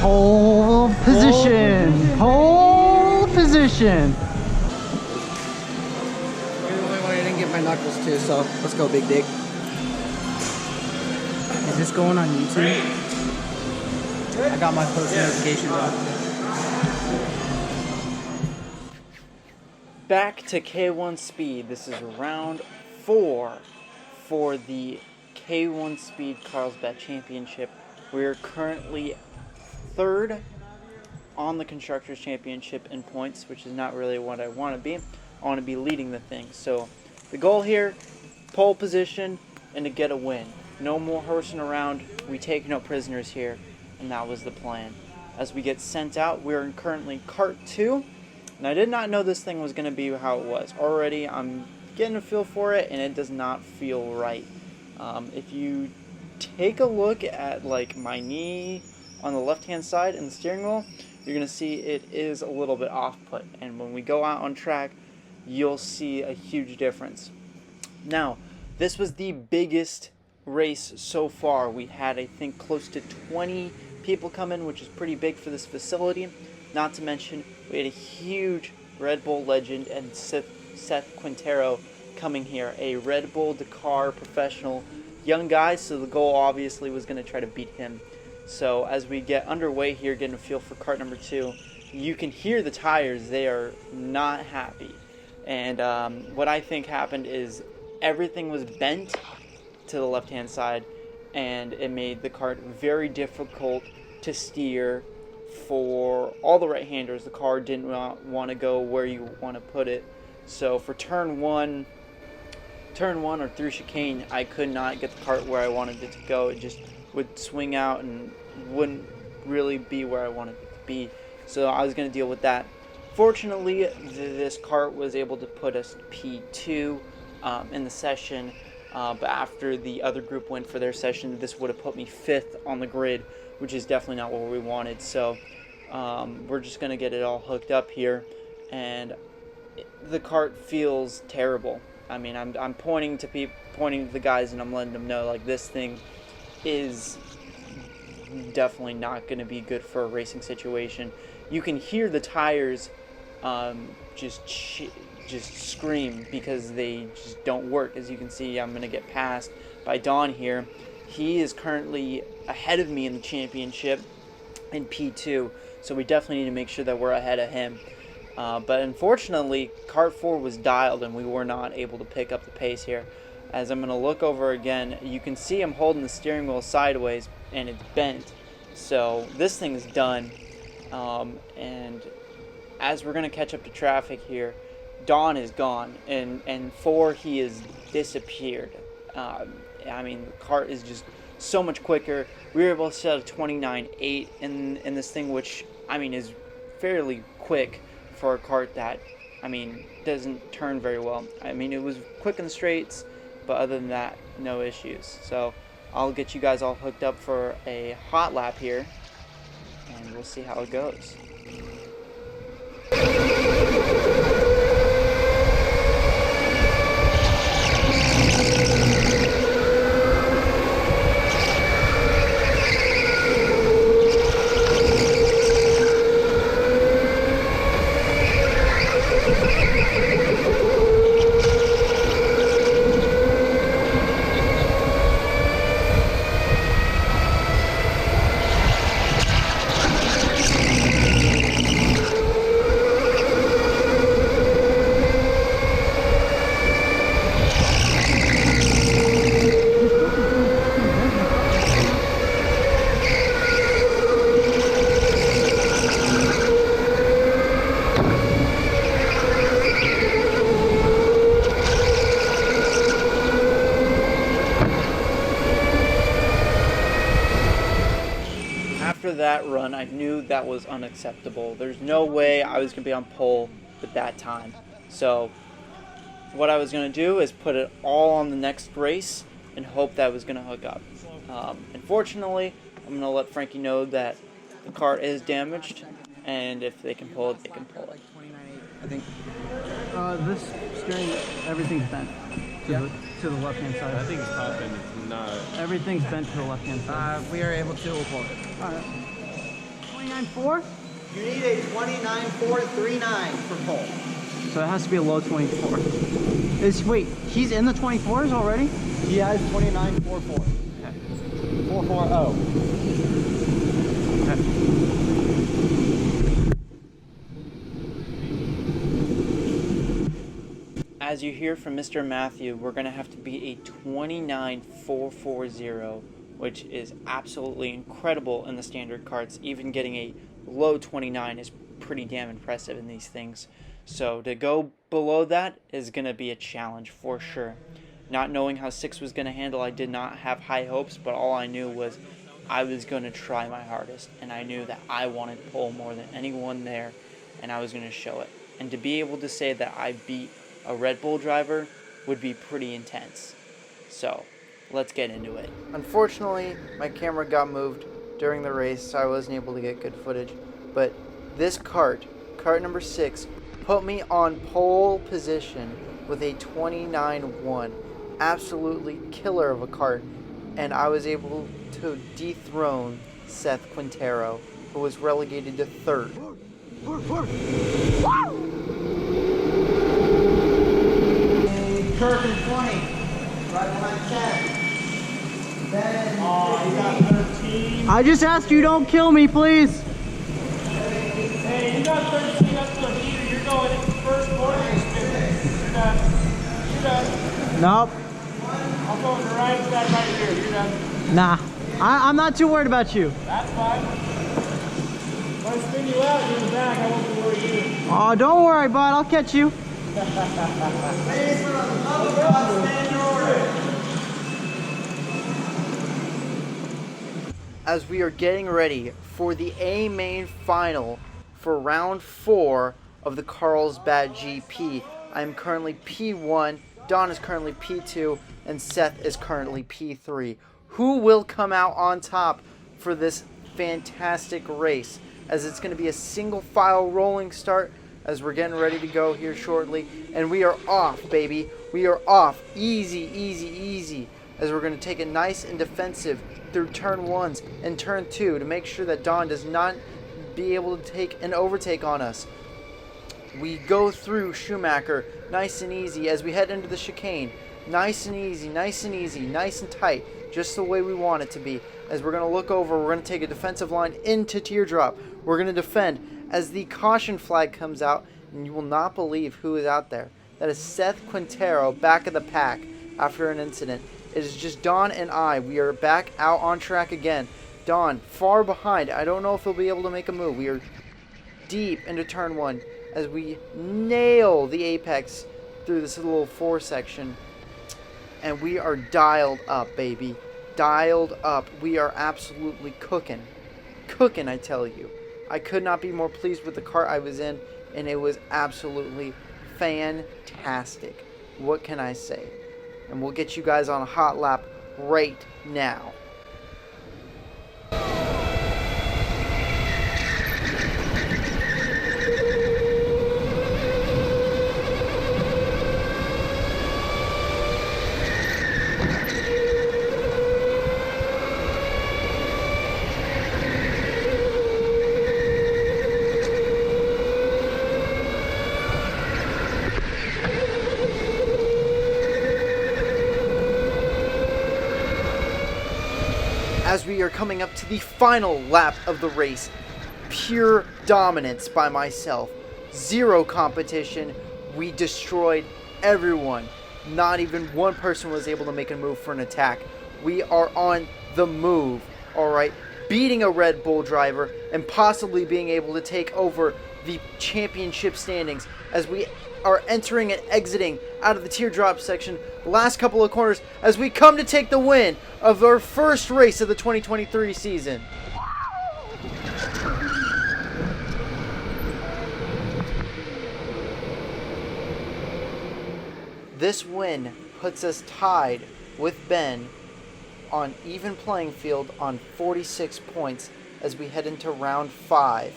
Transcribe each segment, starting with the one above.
Pole position. Pole position. You're the only one who didn't get my knuckles too, so let's go, Big Dick. Is this going on YouTube? I got my post notifications on. Back to K1 Speed. This is round 4 for the K1 Speed Carlsbad Championship. We are currently 3rd on the Constructors Championship in points, which is not really what I want to be. I want to be leading the thing. So the goal here, pole position, and to get a win. No more horsing around. We take no prisoners here, and that was the plan. As we get sent out, we're currently Kart 2. And I did not know this thing was going to be how it was. Already, I'm getting a feel for it, and it does not feel right. If you take a look at like my knee on the left-hand side and the steering wheel, you're going to see it is a little bit off-put. And when we go out on track, you'll see a huge difference. Now, this was the biggest race so far. We had, I think, close to 20 people come in, which is pretty big for this facility. Not to mention, we had a huge Red Bull legend and Seth Quintero coming here, a Red Bull Dakar professional young guy, so the goal obviously was going to try to beat him. So as we get underway here, getting a feel for kart number 2, you can hear the tires. They are not happy. And what I think happened is everything was bent to the left-hand side, and it made the kart very difficult to steer for all the right-handers. The car didn't want to go where you want to put it. So for turn one or through chicane, I could not get the kart where I wanted it to go. It just would swing out and wouldn't really be where I wanted it to be. So I was going to deal with that. Fortunately, this kart was able to put us P2 in the session. But after the other group went for their session, this would have put me 5th on the grid, which is definitely not what we wanted. So we're just going to get it all hooked up here. And the kart feels terrible. I mean, I'm pointing to the guys, and I'm letting them know, like, this thing is definitely not going to be good for a racing situation. You can hear the tires just scream because they just don't work. As you can see, I'm going to get passed by Don here. He is currently ahead of me in the championship in P2, so we definitely need to make sure that we're ahead of him. But unfortunately, Kart 4 was dialed, and we were not able to pick up the pace here. As I'm going to look over again, you can see I'm holding the steering wheel sideways, and it's bent. So this thing is done. And as we're going to catch up to traffic here, Don is gone, and 4, he has disappeared. I mean, the kart is just so much quicker. We were able to set a 29.8 in this thing, which, I mean, is fairly quick for a kart that, I mean, doesn't turn very well. I mean, it was quick in the straights, but other than that, no issues. So I'll get you guys all hooked up for a hot lap here, and we'll see how it goes. After that run, I knew that was unacceptable. There's no way I was going to be on pole at that time. So what I was going to do is put it all on the next race and hope that was going to hook up. Unfortunately, I'm going to let Frankie know that the kart is damaged, and if they can pull it, they can pull it. I think this steering, everything's bent to the left-hand side. I think it's top and it's not. Everything's bent to the left-hand side. We are able to pull it. All right. 29.4? You need a 29.439 for pole. So it has to be a low 24. Wait, he's in the 24s already? He has 29.44. Okay. 440. Okay. As you hear from Mr. Matthew, we're going to have to beat a 29.440, which is absolutely incredible in the standard carts. Even getting a low 29 is pretty damn impressive in these things. So to go below that is going to be a challenge for sure. Not knowing how 6 was going to handle, I did not have high hopes, but all I knew was I was going to try my hardest, and I knew that I wanted pole more than anyone there, and I was going to show it. And to be able to say that I beat a Red Bull driver would be pretty intense. So, let's get into it. Unfortunately, my camera got moved during the race, so I wasn't able to get good footage. But this cart number 6, put me on pole position with a 29.1. Absolutely killer of a cart. And I was able to dethrone Seth Quintero, who was relegated to 3rd. Kirk in 20. Right behind Chad. Then you got 13. I just asked you don't kill me, please. Hey, you got 13 up to a meter. You're going into the first corner. You're done. You're done. Nope. I'll go on the right side right here. You're done. Nah. I'm not too worried about you. That's fine. If I spin you out, you're in the back. I won't be worried either. Oh, don't worry, bud. I'll catch you. As we are getting ready for the A main final for round 4 of the Carlsbad GP. I'm currently P1, Don is currently P2, and Seth is currently P3. Who will come out on top for this fantastic race? As it's going to be a single file rolling start as we're getting ready to go here shortly. And we are off, baby. We are off. Easy, easy, easy. As we're going to take it nice and defensive through turn 1s and turn 2 to make sure that Don does not be able to take an overtake on us. We go through Schumacher nice and easy as we head into the chicane. Nice and easy, nice and easy, nice and tight. Just the way we want it to be. As we're going to look over, we're going to take a defensive line into Teardrop. We're going to defend as the caution flag comes out, and you will not believe who is out there. That is Seth Quintero, back of the pack after an incident. It is just Don and I. We are back out on track again. Don, far behind. I don't know if he'll be able to make a move. We are deep into turn 1 as we nail the apex through this little 4 section. And we are dialed up, baby. Dialed up. We are absolutely cooking. Cooking, I tell you. I could not be more pleased with the cart I was in, and it was absolutely fantastic. What can I say? And we'll get you guys on a hot lap right now. As we are coming up to the final lap of the race, pure dominance by myself. Zero competition. We destroyed everyone. Not even one person was able to make a move for an attack. We are on the move, alright? Beating a Red Bull driver and possibly being able to take over the championship standings as we are entering and exiting out of the teardrop section, last couple of corners, as we come to take the win of our first race of the 2023 season. This win puts us tied with Ben on even playing field on 46 points as we head into round 5.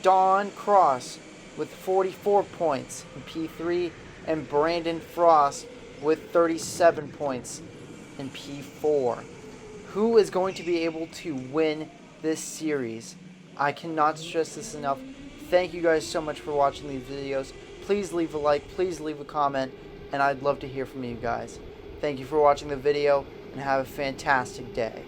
Don Cross with 44 points in P3, and Brandon Frost with 37 points in P4. Who is going to be able to win this series? I cannot stress this enough. Thank you guys so much for watching these videos. Please leave a like, please leave a comment, and I'd love to hear from you guys. Thank you for watching the video, and have a fantastic day.